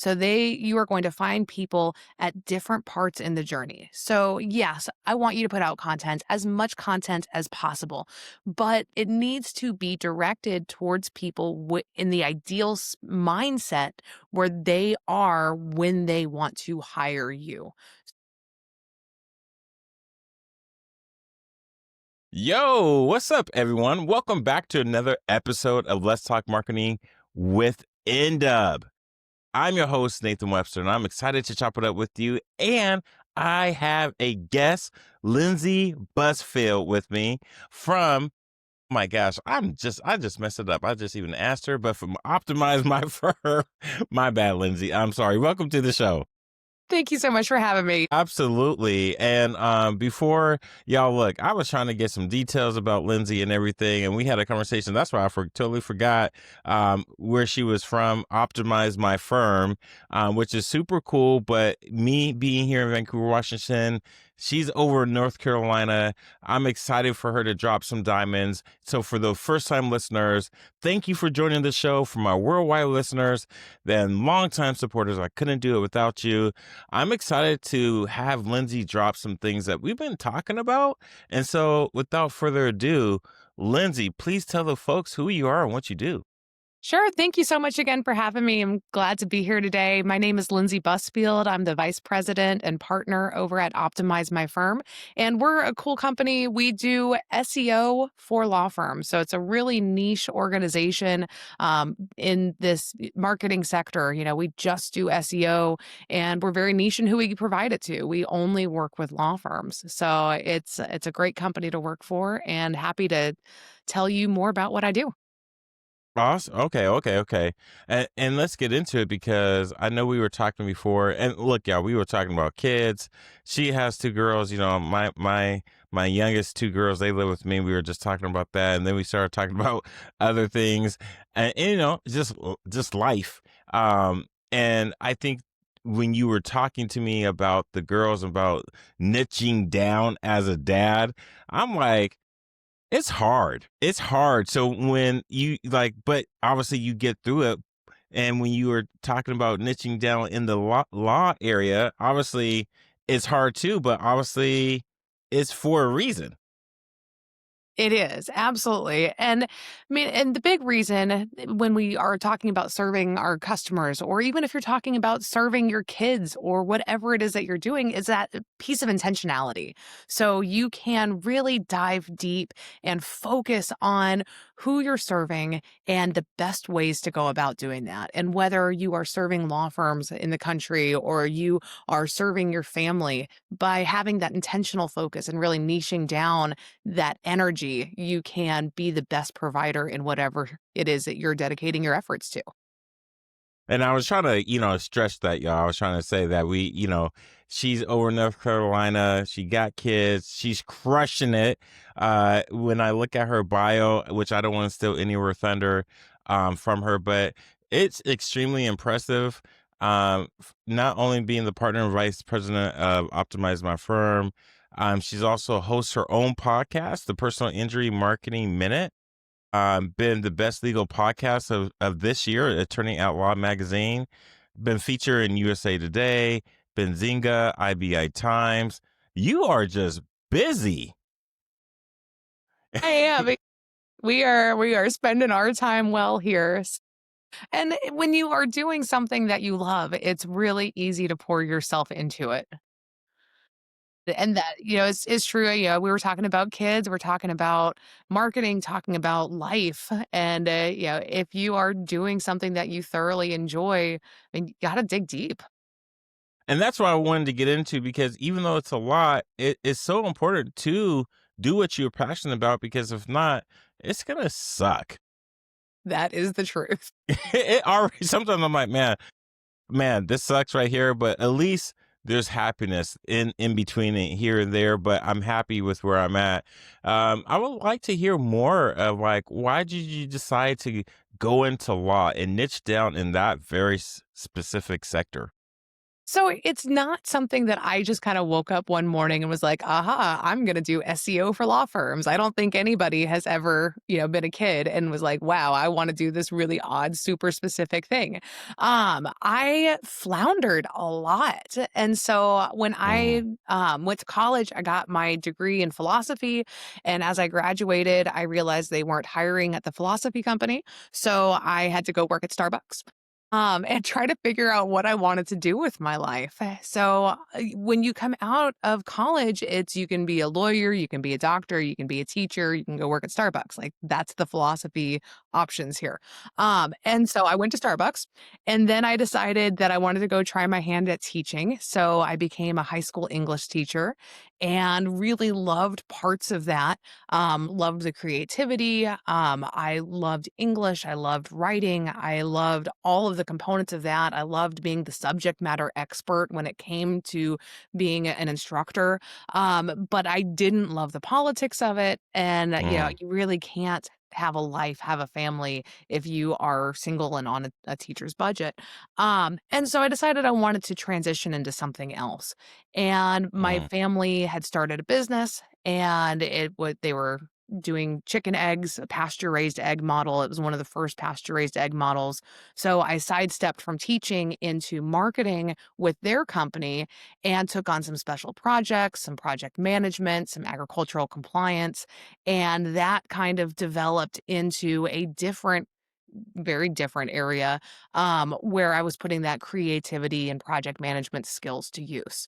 So you are going to find people at different parts in the journey. So yes, I want you to put out content, as much content as possible, but it needs to be directed towards people in the ideal mindset where they are when they want to hire you. Yo, what's up, everyone? Welcome back to another episode of Let's Talk Marketing with Ndub. I'm your host, Nathan Webster, and I'm excited to chop it up with you. And I have a guest, Lindsey Busfield, with me from, my gosh, I just messed it up. I just even asked her, but from Optimize My Firm. My bad, Lindsey. I'm sorry. Welcome to the show. Thank you so much for having me. Absolutely. And before y'all look, I was trying to get some details about Lindsey and everything, and we had a conversation. That's why I totally forgot where she was from. Optimize My Firm, which is super cool. But me being here in Vancouver, Washington, she's over in North Carolina. I'm excited for her to drop some diamonds. So for the first time listeners, thank you for joining the show. For my worldwide listeners, then longtime supporters, I couldn't do it without you. I'm excited to have Lindsey drop some things that we've been talking about. And so without further ado, Lindsey, please tell the folks who you are and what you do. Sure. Thank you so much again for having me. I'm glad to be here today. My name is Lindsey Busfield. I'm the vice president and partner over at Optimize My Firm. And we're a cool company. We do SEO for law firms. So it's a really niche organization in this marketing sector. You know, we just do SEO and we're very niche in who we provide it to. We only work with law firms. So it's a great company to work for and happy to tell you more about what I do. Awesome. Okay. And let's get into it because I know we were talking before. And look, y'all, we were talking about kids. She has two girls. You know, my youngest two girls, they live with me. We were just talking about that, and then we started talking about other things, and you know, just life. And I think when you were talking to me about the girls, about niching down as a dad, I'm like, it's hard. It's hard. So when you like, but obviously you get through it. And when you were talking about niching down in the law area, obviously it's hard too, but obviously it's for a reason. It is, absolutely. And I mean, and the big reason when we are talking about serving our customers, or even if you're talking about serving your kids or whatever it is that you're doing, is that piece of intentionality. So you can really dive deep and focus on who you're serving and the best ways to go about doing that. And whether you are serving law firms in the country or you are serving your family, by having that intentional focus and really niching down that energy, you can be the best provider in whatever it is that you're dedicating your efforts to. And I was trying to, stretch that, y'all. I was trying to say that she's over in North Carolina. She got kids. She's crushing it. When I look at her bio, which I don't want to steal any of her thunder from her, but it's extremely impressive. Not only being the partner and vice president of Optimize My Firm, she's also hosts her own podcast, the Personal Injury Marketing Minute. Been the best legal podcast of this year, Attorney Outlaw Magazine. Been featured in USA Today, Benzinga, IBI Times. You are just busy. I am. We are spending our time well here. And when you are doing something that you love, it's really easy to pour yourself into it. And that, is true. We were talking about kids, we're talking about marketing, talking about life. And, if you are doing something that you thoroughly enjoy, I mean, you got to dig deep. And that's what I wanted to get into because even though it's a lot, it is so important to do what you're passionate about because if not, it's going to suck. That is the truth. It already, sometimes I'm like, man, this sucks right here, but at least there's happiness in between it here and there, but I'm happy with where I'm at. I would like to hear more of like, why did you decide to go into law and niche down in that very specific sector? So it's not something that I just kind of woke up one morning and was like, aha, I'm going to do SEO for law firms. I don't think anybody has ever, been a kid and was like, wow, I want to do this really odd, super specific thing. I floundered a lot. And so when I Mm, went to college, I got my degree in philosophy. And as I graduated, I realized they weren't hiring at the philosophy company. So I had to go work at Starbucks and try to figure out what I wanted to do with my life. So, when you come out of college, it's you can be a lawyer, you can be a doctor, you can be a teacher, you can go work at Starbucks. Like that's the philosophy options here. And so I went to Starbucks, and then I decided that I wanted to go try my hand at teaching. So I became a high school English teacher, and really loved parts of that. Loved the creativity. I loved English. I loved writing. I loved all of the components of that. I loved being the subject matter expert when it came to being an instructor. But I didn't love the politics of it. And, mm, you really can't have a life, have a family if you are single and on a teacher's budget. And so I decided I wanted to transition into something else. And my mm, family had started a business and they were doing chicken eggs, a pasture-raised egg model. It was one of the first pasture-raised egg models. So I sidestepped from teaching into marketing with their company and took on some special projects, some project management, some agricultural compliance, and that kind of developed into a different very different area, where I was putting that creativity and project management skills to use.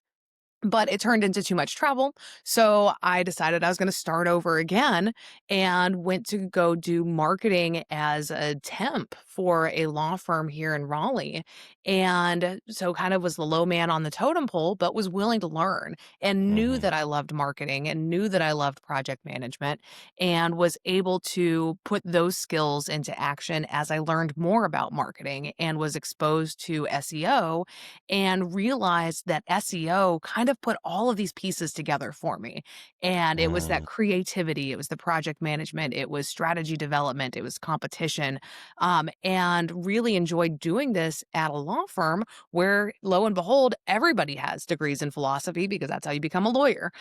But it turned into too much travel, so I decided I was gonna start over again and went to go do marketing as a temp for a law firm here in Raleigh, and so kind of was the low man on the totem pole, but was willing to learn and knew mm-hmm, that I loved marketing and knew that I loved project management and was able to put those skills into action as I learned more about marketing and was exposed to SEO and realized that SEO kind of put all of these pieces together for me. And it was that mm, creativity, it was the project management, it was strategy development, it was competition, and really enjoyed doing this at a law firm where, lo and behold, everybody has degrees in philosophy because that's how you become a lawyer.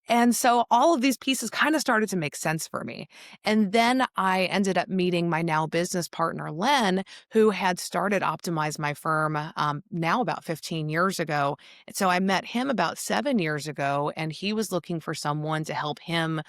And so all of these pieces kind of started to make sense for me. And then I ended up meeting my now business partner, Len, who had started Optimize My Firm, now about 15 years ago. And so I met him about 7 years ago, and he was looking for someone to help him,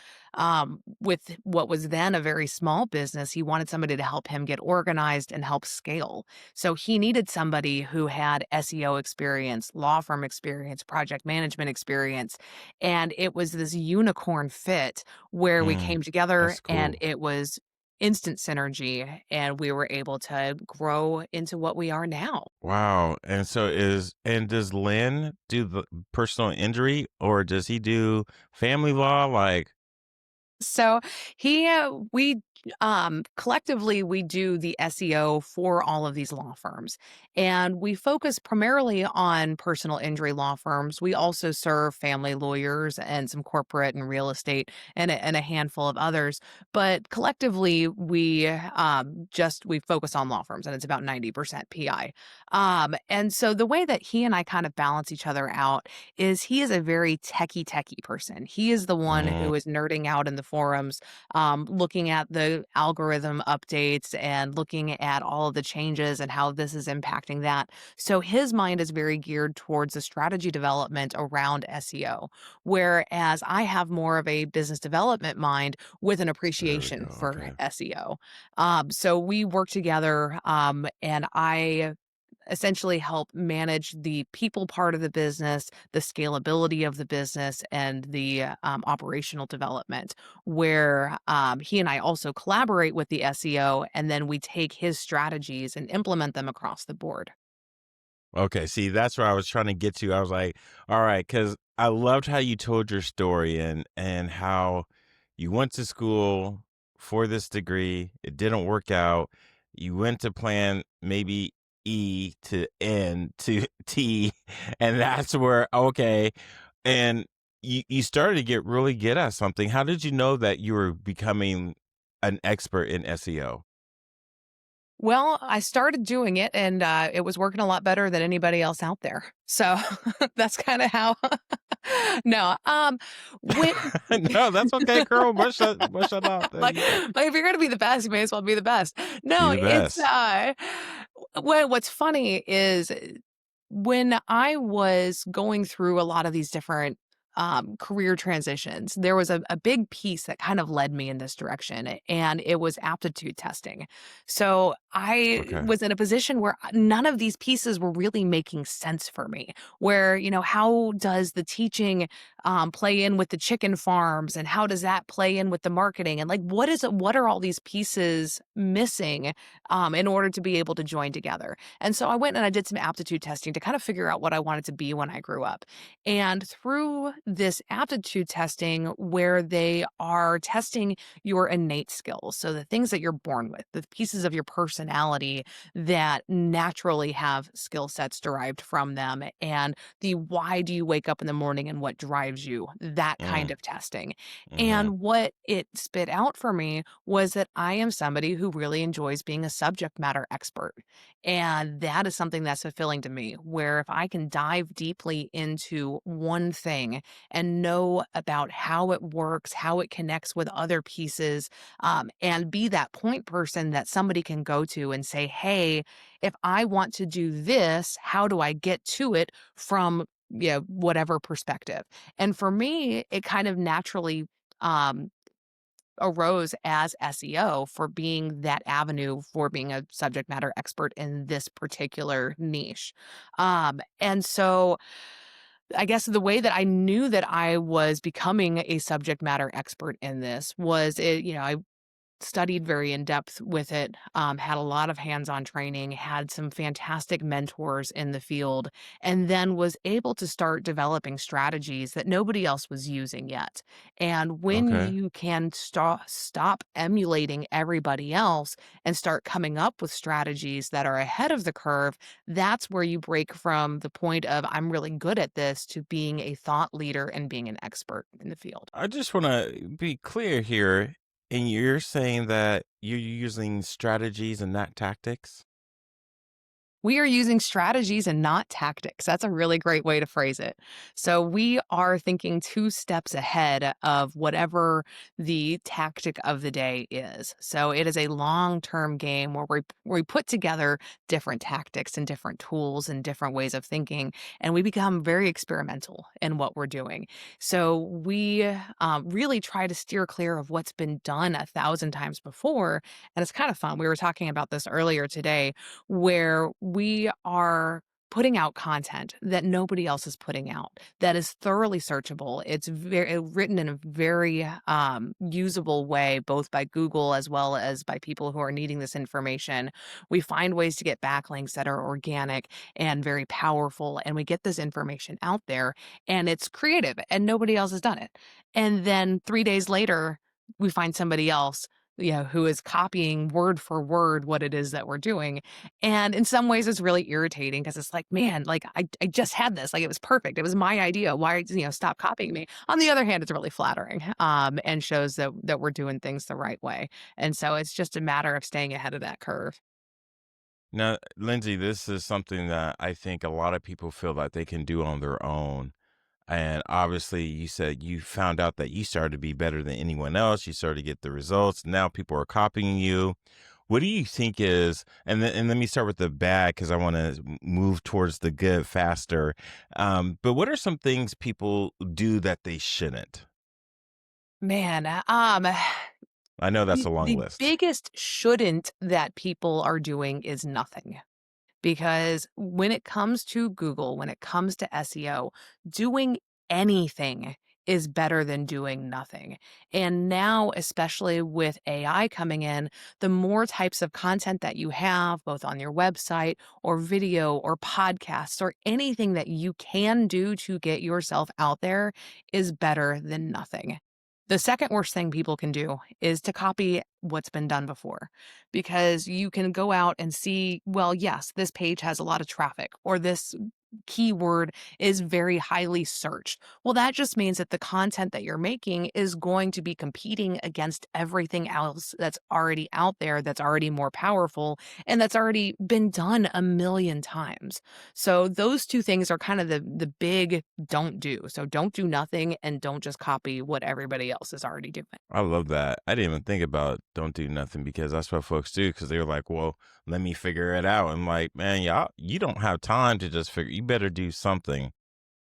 with what was then a very small business. He wanted somebody to help him get organized and help scale. So he needed somebody who had SEO experience, law firm experience, project management experience, and it was this unicorn fit where we mm. came together That's and cool. it was instant synergy, and we were able to grow into what we are now. Wow. And does Lynn do the personal injury or does he do family law? Like, So we collectively we do the SEO for all of these law firms, and we focus primarily on personal injury law firms. We also serve family lawyers and some corporate and real estate and a handful of others. But collectively, we focus on law firms, and it's about 90% PI. And so the way that he and I kind of balance each other out is he is a very techie person. He is the one mm, who is nerding out in the forums, looking at the algorithm updates and looking at all of the changes and how this is impacting that. So his mind is very geared towards the strategy development around SEO, whereas I have more of a business development mind with an there we appreciation go. for Okay. SEO. So we work together, and I essentially help manage the people part of the business, the scalability of the business, and the operational development. Where he and I also collaborate with the SEO, and then we take his strategies and implement them across the board. Okay, see, that's where I was trying to get to. I was like, all right, because I loved how you told your story and how you went to school for this degree. It didn't work out. You went to plan maybe E to N to T, and that's where okay. And you started to get really good at something. How did you know that you were becoming an expert in SEO? Well, I started doing it and, it was working a lot better than anybody else out there. So, that's kinda how no, when No, that's okay, girl. Brush that off. There like you go. like, if you're gonna be the best, you may as well be the best. Be No, the it's, best. what's funny is when I was going through a lot of these different, career transitions, there was a big piece that kind of led me in this direction, and it was aptitude testing. So I Okay. was in a position where none of these pieces were really making sense for me. Where, how does the teaching play in with the chicken farms, and how does that play in with the marketing? And like, what is it? What are all these pieces missing in order to be able to join together? And so I went and I did some aptitude testing to kind of figure out what I wanted to be when I grew up. And through this aptitude testing, where they are testing your innate skills, so the things that you're born with, the pieces of your personality that naturally have skill sets derived from them, and the why do you wake up in the morning and what drives you, that kind Mm, of testing. mhm, And what it spit out for me was that I am somebody who really enjoys being a subject matter expert. And that is something that's fulfilling to me, where if I can dive deeply into one thing and know about how it works, how it connects with other pieces, and be that point person that somebody can go to and say, hey, if I want to do this, how do I get to it from whatever perspective? And for me, it kind of naturally um, arose as SEO for being that avenue for being a subject matter expert in this particular niche. And so I guess the way that I knew that I was becoming a subject matter expert in this was I studied very in depth with it, had a lot of hands-on training, had some fantastic mentors in the field, and then was able to start developing strategies that nobody else was using yet. And when okay. you can stop emulating everybody else and start coming up with strategies that are ahead of the curve, that's where you break from the point of I'm really good at this to being a thought leader and being an expert in the field. I just wanna be clear here, and you're saying that you're using strategies and not tactics? We are using strategies and not tactics. That's a really great way to phrase it. So we are thinking two steps ahead of whatever the tactic of the day is. So it is a long-term game where we put together different tactics and different tools and different ways of thinking, and we become very experimental in what we're doing. So we really try to steer clear of what's been done 1,000 times before. And it's kind of fun. We were talking about this earlier today where we are putting out content that nobody else is putting out that is thoroughly searchable. It's very written in a very usable way, both by Google as well as by people who are needing this information. We find ways to get backlinks that are organic and very powerful, and we get this information out there, and it's creative, and nobody else has done it. And then 3 days later, we find somebody else who is copying word for word what it is that we're doing. And in some ways, it's really irritating because it's like, man, like I just had this, like it was perfect. It was my idea. Why, stop copying me? On the other hand, it's really flattering and shows that we're doing things the right way. And so it's just a matter of staying ahead of that curve. Now, Lindsay, this is something that I think a lot of people feel that they can do on their own. And obviously, you said you found out that you started to be better than anyone else. You started to get the results. Now people are copying you. What do you think is, and let me start with the bad because I want to move towards the good faster. But what are some things people do that they shouldn't? Man, I know that's the a long the list. biggest shouldn't that people are doing is nothing. Because when it comes to Google, when it comes to SEO, doing anything is better than doing nothing. And now, especially with AI coming in, the more types of content that you have, both on your website or video or podcasts or anything that you can do to get yourself out there is better than nothing. The second worst thing people can do is to copy what's been done before because you can go out and see, well, yes, this page has a lot of traffic or this keyword is very highly searched. Well, that just means that the content that you're making is going to be competing against everything else that's already out there, that's already more powerful, and that's already been done a million times. So those two things are kind of the big don't do. So don't do nothing and don't just copy what everybody else is already doing. I love that. I didn't even think about don't do nothing because that's what folks do because they're like, well, let me figure it out. I'm like, man, y'all, you don't have time to just figure, you better do something.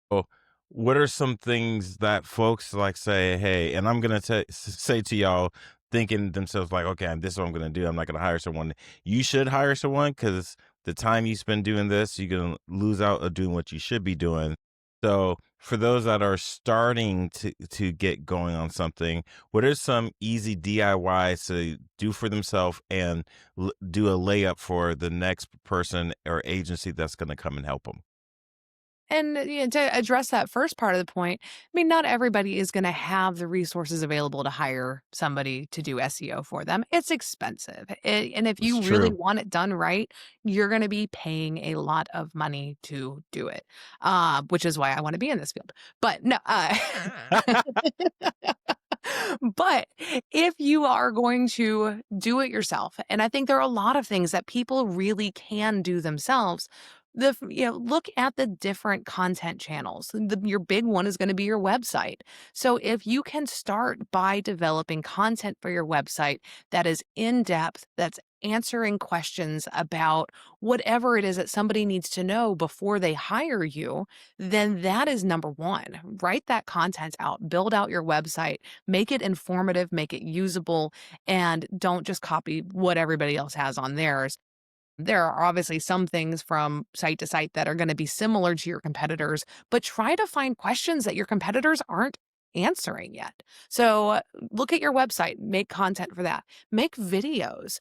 Well, what are some things that folks like say, hey, and I'm gonna say to y'all, thinking themselves like, okay, this is what I'm gonna do. I'm not gonna hire someone. You should hire someone because the time you spend doing this, you're gonna lose out of doing what you should be doing. So, for those that are starting to get going on something, what are some easy DIYs to do for themselves and do a layup for the next person or agency that's gonna come and help them? And to address that first part of the point, I mean, not everybody is going to have the resources available to hire somebody to do SEO for them. It's expensive. And if It's you really true. want it done right, you're going to be paying a lot of money to do it, which is why I want to be in this field. But no, but if you are going to do it yourself, and I think there are a lot of things that people really can do themselves. Look at the different content channels. Your big one is going to be your website. So if you can start by developing content for your website that is in depth, that's answering questions about whatever it is that somebody needs to know before they hire you, then that is number one. Write that content out, build out your website, make it informative, make it usable, and don't just copy what everybody else has on theirs. There are obviously some things from site to site that are going to be similar to your competitors, but try to find questions that your competitors aren't answering yet. So look at your website, make content for that, make videos.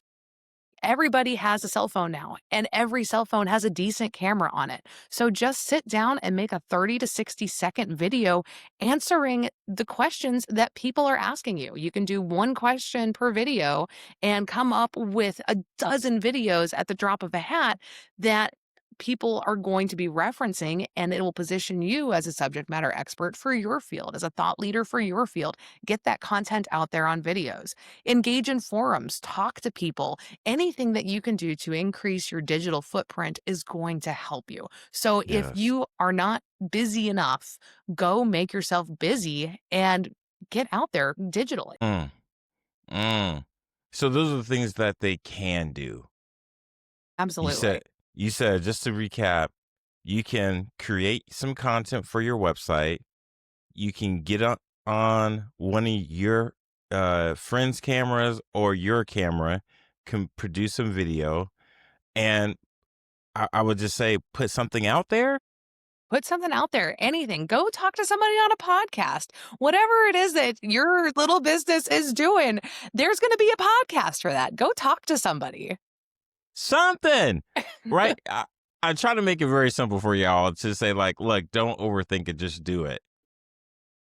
Everybody has a cell phone now, and every cell phone has a decent camera on it. So just sit down and make a 30 to 60-second video answering the questions that people are asking you. You can do one question per video and come up with a dozen videos at the drop of a hat that people are going to be referencing, and it will position you as a subject matter expert for your field, as a thought leader for your field. Get that content out there on videos. Engage in forums, talk to people. Anything that you can do to increase your digital footprint is going to help you. So if Yes. you are not busy enough, go make yourself busy and get out there digitally. Mm, mm. So those are the things that they can do. You said Absolutely. you said just to recap, you can create some content for your website. You can get on one of your friends' cameras or your camera, can produce some video, and I would just say put something out there. Put something out there, anything. Go talk to somebody on a podcast. Whatever it is that your little business is doing, there's going to be a podcast for that. Go talk to somebody. Something, right? I try to make it very simple for y'all to say like, look, don't overthink it, just do it.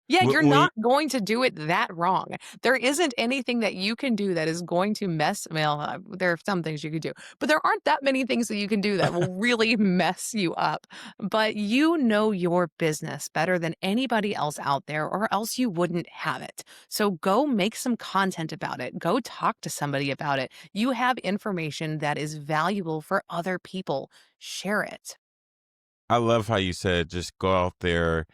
Yeah, you're We not going to do it that wrong. There isn't anything that you can do that is going to there are some things you could do, but there aren't that many things that you can do that will really mess you up. But you know your business better than anybody else out there, or else you wouldn't have it. So go make some content about it. Go talk to somebody about it. You have information that is valuable for other people. Share it. I love how you said just go out there,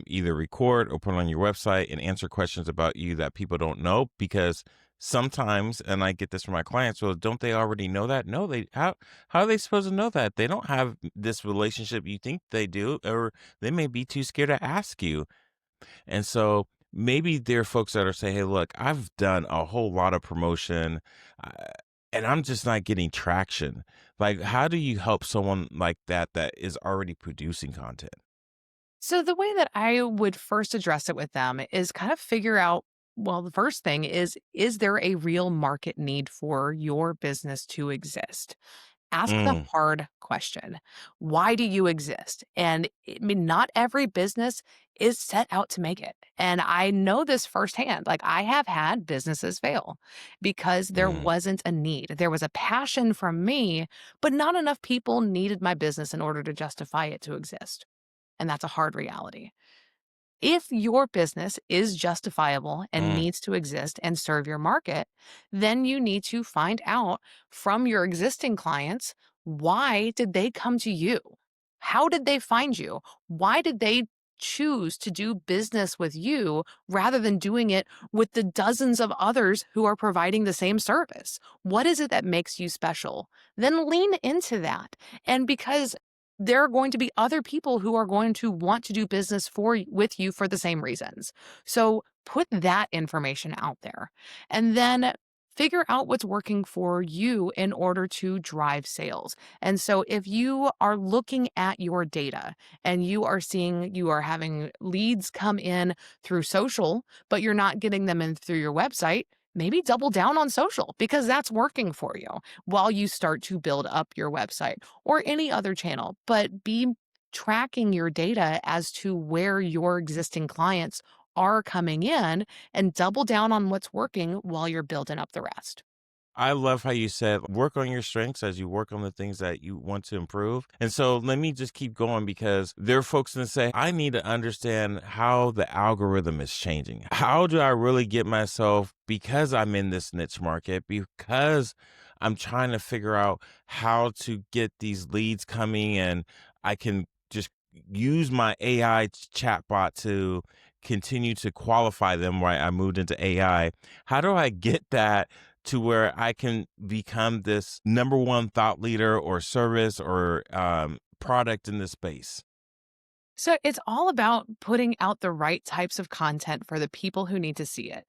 either record or put on your website and answer questions about you that people don't know because sometimes, and I get this from my clients, well, don't they already know that? No, they how are they supposed to know that? They don't have this relationship you think they do, or they may be too scared to ask you. And so maybe there are folks that are saying, hey, look, I've done a whole lot of promotion uh, and I'm just not getting traction. Like, how do you help someone like that that is already producing content? So the way that I would first address it with them is kind of figure out, well, the first thing is there a real market need for your business to exist? Ask the Mm, hard question. Why do you exist? And I mean, not every business is set out to make it. And I know this firsthand. Like, I have had businesses fail because there mm. wasn't a need. There was a passion from me, but not enough people needed my business in order to justify it to exist. And that's a hard reality. If your business is justifiable and Mm. needs to exist and serve your market, then you need to find out from your existing clients, why did they come to you? How did they find you? Why did they choose to do business with you rather than doing it with the dozens of others who are providing the same service? What is it that makes you special? Then lean into that. And because there are going to be other people who are going to want to do business with you for the same reasons. So put that information out there and then figure out what's working for you in order to drive sales. And so if you are looking at your data and you are seeing you are having leads come in through social, but you're not getting them in through your website, maybe double down on social because that's working for you while you start to build up your website or any other channel, but be tracking your data as to where your existing clients are coming in and double down on what's working while you're building up the rest. I love how you said work on your strengths as you work on the things that you want to improve. And so let me just keep going because there are folks that say, I need to understand how the algorithm is changing. How do I really get myself, because I'm in this niche market, because I'm trying to figure out how to get these leads coming and I can just use my AI chatbot to continue to qualify them, right? I moved into AI. How do I get that to where I can become this number one thought leader or service or product in this space? So it's all about putting out the right types of content for the people who need to see it.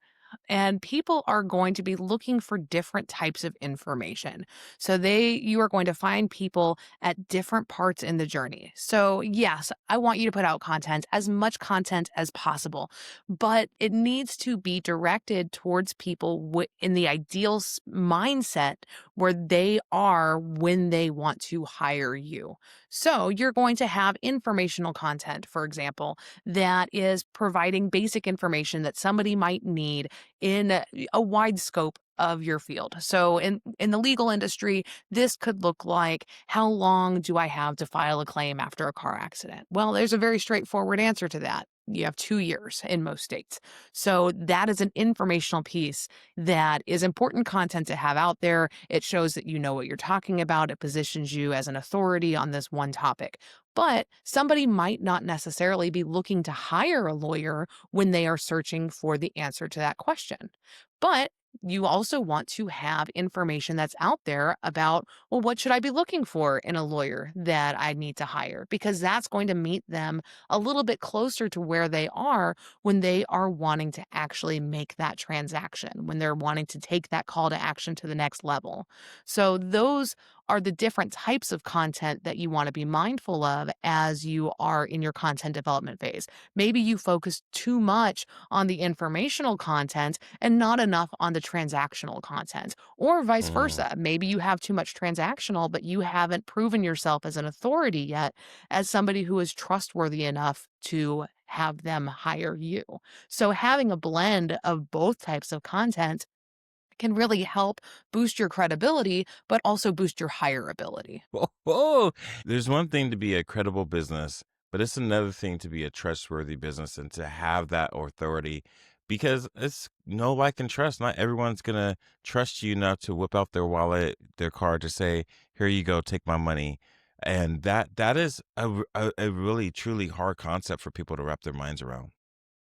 And people are going to be looking for different types of information. So you are going to find people at different parts in the journey. So yes, I want you to put out content, as much content as possible, but it needs to be directed towards people in the ideal mindset where they are when they want to hire you. So you're going to have informational content, for example, that is providing basic information that somebody might need in a wide scope of your field. So in the legal industry, this could look like, how long do I have to file a claim after a car accident? Well, there's a very straightforward answer to that. You have 2 years in most states. So that is an informational piece that is important content to have out there. It shows that you know what you're talking about. It positions you as an authority on this one topic. But somebody might not necessarily be looking to hire a lawyer when they are searching for the answer to that question. But you also want to have information that's out there about, well, what should I be looking for in a lawyer that I need to hire? Because that's going to meet them a little bit closer to where they are when they are wanting to actually make that transaction, when they're wanting to take that call to action to the next level. So, those are the different types of content that you want to be mindful of as you are in your content development phase. Maybe you focus too much on the informational content and not enough on the transactional content, or vice Mm. versa. Maybe you have too much transactional, but you haven't proven yourself as an authority yet, as somebody who is trustworthy enough to have them hire you. So, having a blend of both types of content can really help boost your credibility, but also boost your hireability. Oh, there's one thing to be a credible business, but it's another thing to be a trustworthy business and to have that authority because it's no like and trust. Not everyone's going to trust you enough to whip out their wallet, their card to say, here you go, take my money. And that is a really, truly hard concept for people to wrap their minds around.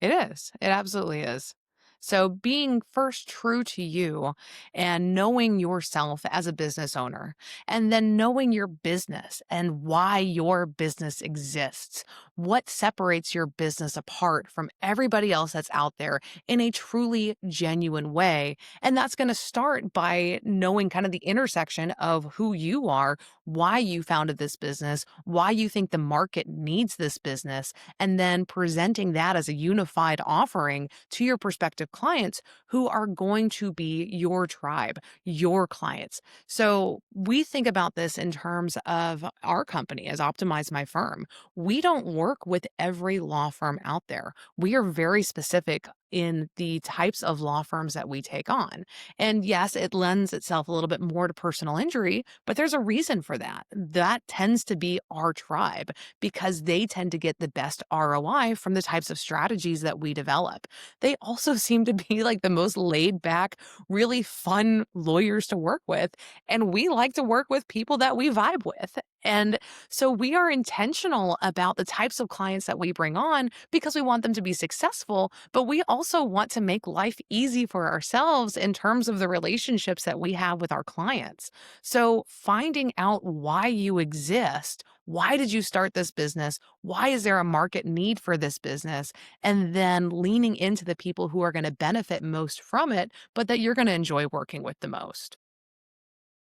It is. It absolutely is. So, being first true to you and knowing yourself as a business owner, and then knowing your business and why your business exists, what separates your business apart from everybody else that's out there in a truly genuine way. And that's going to start by knowing kind of the intersection of who you are, why you founded this business, why you think the market needs this business, and then presenting that as a unified offering to your prospective clients who are going to be your tribe, your clients. So we think about this in terms of our company as Optimize My Firm. We don't work with every law firm out there. We are very specific in the types of law firms that we take on. And yes, it lends itself a little bit more to personal injury, but there's a reason for that. That tends to be our tribe because they tend to get the best ROI from the types of strategies that we develop. They also seem to be like the most laid back, really fun lawyers to work with. And we like to work with people that we vibe with. And so we are intentional about the types of clients that we bring on because we want them to be successful, but we also want to make life easy for ourselves in terms of the relationships that we have with our clients. So finding out why you exist, why did you start this business? Why is there a market need for this business? And then leaning into the people who are going to benefit most from it, but that you're going to enjoy working with the most.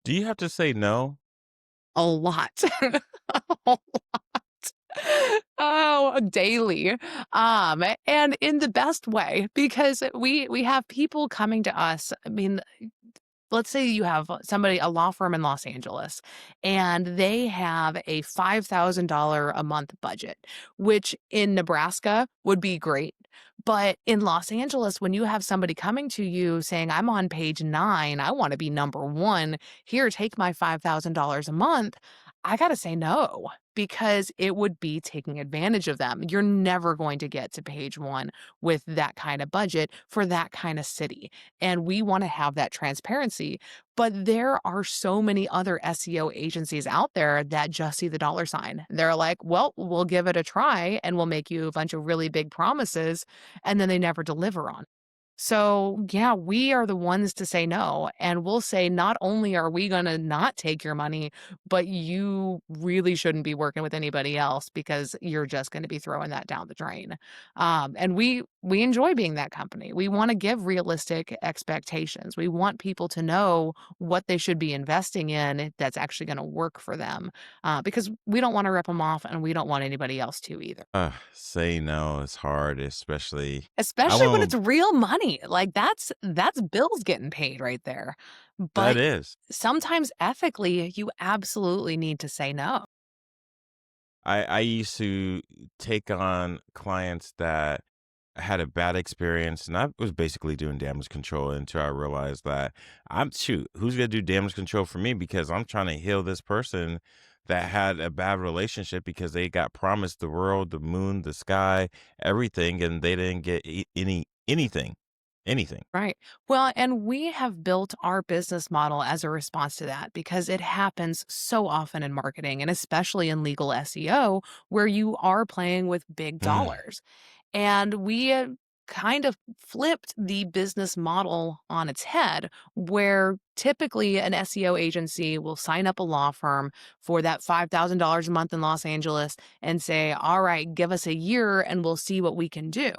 Do you have to say no? A lot. A Oh, daily. And in the best way because we have people coming to us. I mean, let's say you have somebody, a law firm in Los Angeles, and they have a $5,000 a month budget, which in Nebraska would be great. But in Los Angeles, when you have somebody coming to you saying, I'm on page 9, I want to be number 1, here, take my $5,000 a month, I got to say no because it would be taking advantage of them. You're never going to get to page 1 with that kind of budget for that kind of city. And we want to have that transparency. But there are so many other SEO agencies out there that just see the dollar sign. They're like, well, we'll give it a try and we'll make you a bunch of really big promises. And then they never deliver on. So, yeah, we are the ones to say no. And we'll say, not only are we going to not take your money, but you really shouldn't be working with anybody else because you're just going to be throwing that down the drain. And we enjoy being that company. We want to give realistic expectations. We want people to know what they should be investing in that's actually going to work for them because we don't want to rip them off and we don't want anybody else to either. Say no is hard, especially I Especially when it's won't. real money, like, that's bills getting paid right there. That But is. sometimes ethically, you absolutely need to say no. I used to take on clients that had a bad experience, and I was basically doing damage control until I realized that who's gonna do damage control for me because I'm trying to heal this person that had a bad relationship because they got promised the world, the moon, the sky, everything, and they didn't get anything. Right. Well, and we have built our business model as a response to that because it happens so often in marketing and especially in legal SEO where you are playing with big dollars. And we kind of flipped the business model on its head, where typically an SEO agency will sign up a law firm for that $5,000 a month in Los Angeles and say, all right, give us a year and we'll see what we can do.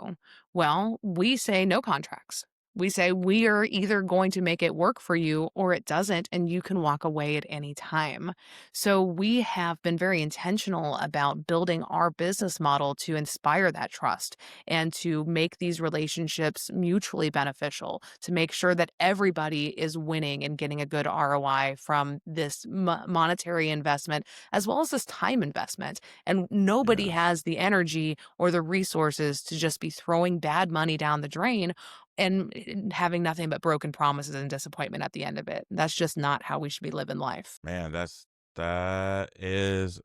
Well, we say no contracts. We say we are either going to make it work for you or it doesn't, and you can walk away at any time. So we have been very intentional about building our business model to inspire that trust and to make these relationships mutually beneficial, to make sure that everybody is winning and getting a good ROI from this monetary investment as well as this time investment. And nobody Yes. has the energy or the resources to just be throwing bad money down the drain and having nothing but broken promises and disappointment at the end of it. That's just not how we should be living life. Man, that is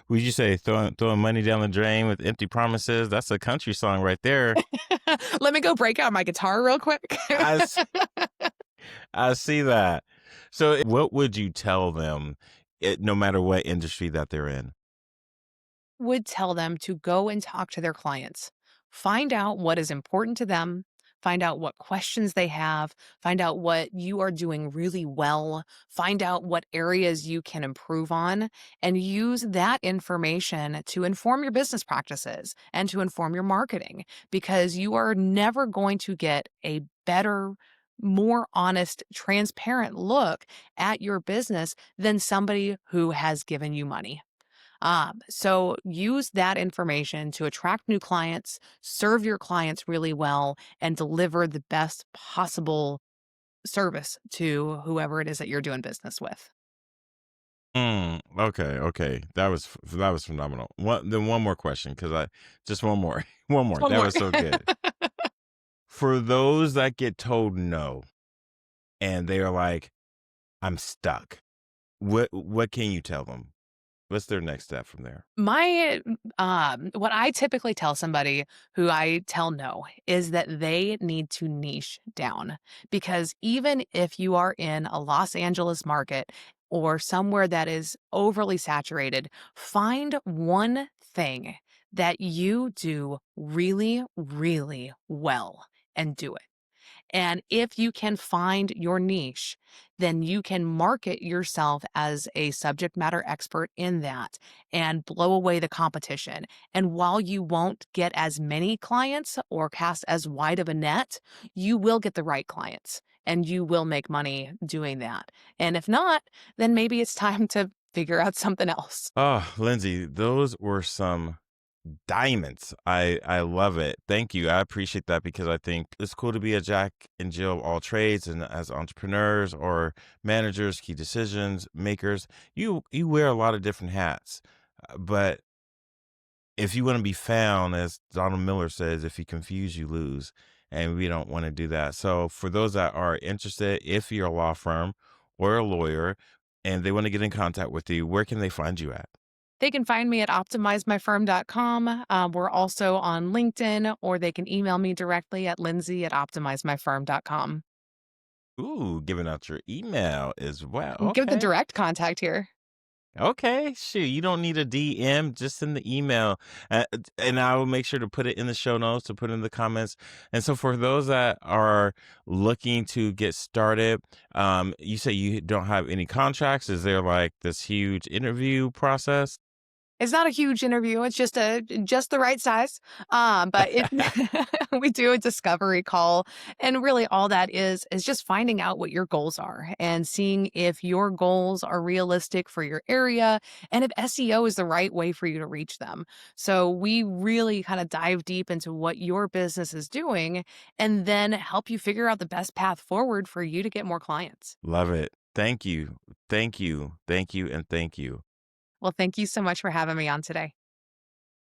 would you say throwing money down the drain with empty promises? That's a country song right there. Let me go break out my guitar real quick. I s- I see that. So what would you tell them no matter what industry that they're in? Would tell them to go and talk to their clients. Find out what is important to them, find out what questions they have, find out what you are doing really well, find out what areas you can improve on, and use that information to inform your business practices and to inform your marketing because you are never going to get a better, more honest, transparent look at your business than somebody who has given you money. So use that information to attract new clients, serve your clients really well, and deliver the best possible service to whoever it is that you're doing business with. Okay, okay. That was phenomenal. One more question, because I just one more, one more. One That more. was so good. For those that get told no, and they are like, "I'm stuck." What can you tell them? What's their next step from there? What I typically tell somebody who I tell no is that they need to niche down, because even if you are in a Los Angeles market or somewhere that is overly saturated, find one thing that you do really, really well and do it. And if you can find your niche, then you can market yourself as a subject matter expert in that and blow away the competition. And while you won't get as many clients or cast as wide of a net, you will get the right clients and you will make money doing that. And if not, then maybe it's time to figure out something else. Oh, Lindsay, those were some diamonds. I love it. Thank you. I appreciate that, because I think it's cool to be a jack and Jill of all trades, and as entrepreneurs or managers, key decisions makers, you wear a lot of different hats. But if you want to be found, as Donald Miller says, if you confuse, you lose. And we don't want to do that. So for those that are interested, if you're a law firm or a lawyer and they want to get in contact with you, where can they find you at? They can find me at optimizemyfirm.com. We're also on LinkedIn, or they can email me directly at lindsay@optimizemyfirm.com. Ooh, giving out your email as well. Give the Okay. direct contact here. Okay. Shoot. You don't need a DM, just in the email. And I will make sure to put it in the show notes, to put in the comments. And so for those that are looking to get started, you say you don't have any contracts. Is there like this huge interview process? It's not a huge interview, it's just the right size, but it we do a discovery call, and really all that is just finding out what your goals are and seeing if your goals are realistic for your area and if SEO is the right way for you to reach them. So we really kinda dive deep into what your business is doing and then help you figure out the best path forward for you to get more clients. Love it. Thank you. Thank you. Thank you. And thank you. Well, thank you so much for having me on today.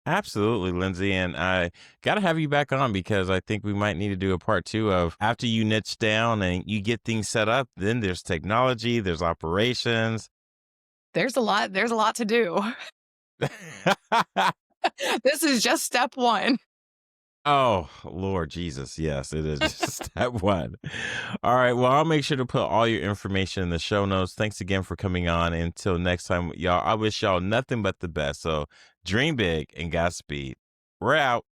Absolutely, Lindsay. And I got to have you back on, because I think we might need to do a part two of, after you niche down and you get things set up, then there's technology, there's operations. There's a lot to do. This is just step 1. Oh, Lord Jesus. Yes, it is just step one. All right. Well, I'll make sure to put all your information in the show notes. Thanks again for coming on. Until next time, y'all, I wish y'all nothing but the best. So dream big and Godspeed. We're out.